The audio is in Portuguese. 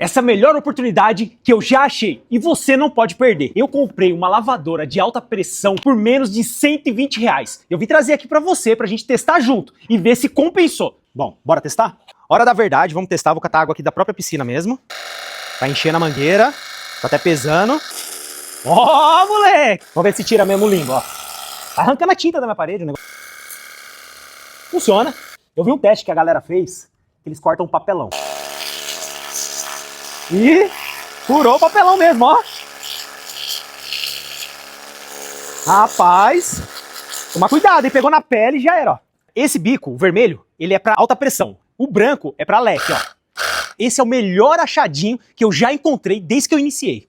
Essa é a melhor oportunidade que eu já achei e você não pode perder. Eu comprei uma lavadora de alta pressão por menos de R$ 120. Eu vim trazer aqui pra você, pra gente testar junto e ver se compensou. Bom, bora testar? Hora da verdade, vamos testar. Vou catar água aqui da própria piscina mesmo. Tá enchendo a mangueira, tá até pesando. Ó, moleque! Vamos ver se tira mesmo o limbo, ó. Tá arrancando a tinta da minha parede o negócio. Funciona. Eu vi um teste que a galera fez, que eles cortam um papelão. E furou o papelão mesmo, ó. Rapaz, toma cuidado, hein? Pegou na pele e já era, ó. Esse bico, o vermelho, ele é pra alta pressão. O branco é pra leque, ó. Esse é o melhor achadinho que eu já encontrei desde que eu iniciei.